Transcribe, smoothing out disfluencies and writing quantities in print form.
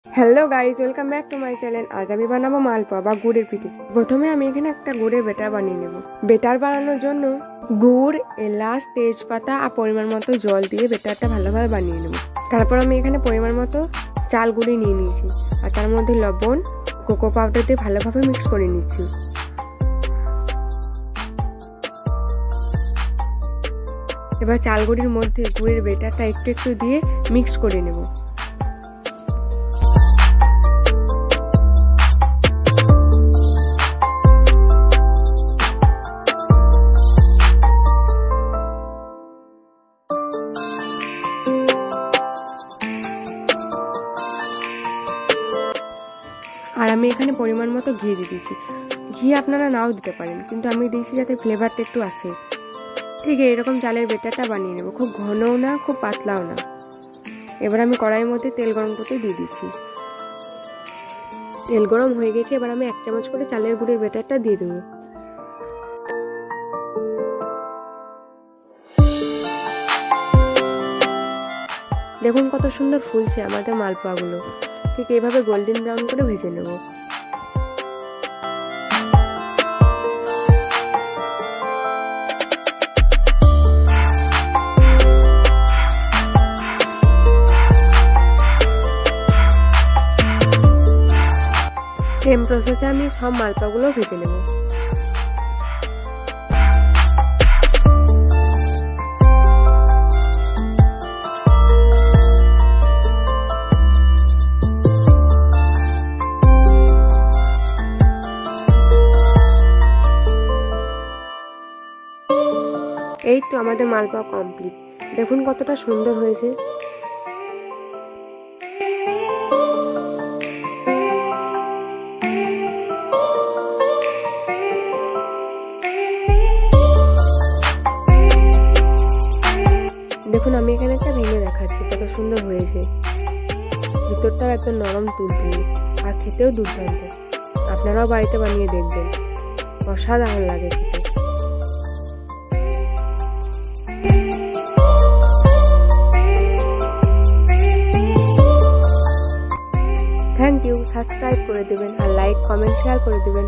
Hello guys, welcome back to my channel. আজ আমি বানাবো মালপোয়া বা গুড়ের পিঠে। প্রথমে আমি এখানে একটা গুড়ের বেটার বানিয়ে নেব। বেটার বানানোর জন্য গুড়, এলাচ, তেজপাতা আর পরিমাণ মতো জল দিয়ে বেটারটা ভালোভাবে বানিয়ে নেব। তারপর আমি এখানে পরিমাণ মতো চাল গুঁড়ি নিয়ে নিয়েছি আর তার মধ্যে লবণ, কোকো পাউডার দিয়ে ভালোভাবে মিক্স করে নিচ্ছি। এবার চাল গুঁড়ির মধ্যে গুড়ের বেটারটা একটু একটু দিয়ে মিক্স করে নেব। আর আমি এখানে পরিমাণ মতো ঘি দিয়ে দিয়েছি। ঘি আপনারা নাও দিতে পারেন, কিন্তু আমি দিয়েছি যাতে ফ্লেভারটা একটু আসে। ঠিক এরকম চালের বেটারটা বানিয়ে নেব, খুব ঘনও না খুব পাতলাও না। এবার আমি কড়াইয়ের মধ্যে তেল গরম করতে দিয়ে দিচ্ছি। তেল গরম হয়ে গেছে, এবার আমি 1 চামচ করে চালের গুঁড়ের বেটারটা দিয়ে দেবো। দেখুন কত সুন্দর ফুলছে আমাদের মালপোয়াগুলো। ঠিক এইভাবে গোল্ডেন ব্রাউন করে ভেজে নেব। সেম প্রসেসে আমি সব মালপোয়াগুলো ভেজে নেব। এই তো আমাদের মালপোয়া কমপ্লিট। দেখুন কতটা সুন্দর হয়েছে। দেখুন আমি এখানে একটা ভেঙে দেখাচ্ছি কত সুন্দর হয়েছে। ভিতরটাও একদম নরম তুলতুলে আর খেতেও দুর্দান্ত। আপনারাও বাড়িতে বানিয়ে দেখবেন, অসাধারণ লাগে খেতে। Thank you. সাবস্ক্রাইব করে দেবেন আর লাইক, কমেন্ট, শেয়ার করে দেবেন।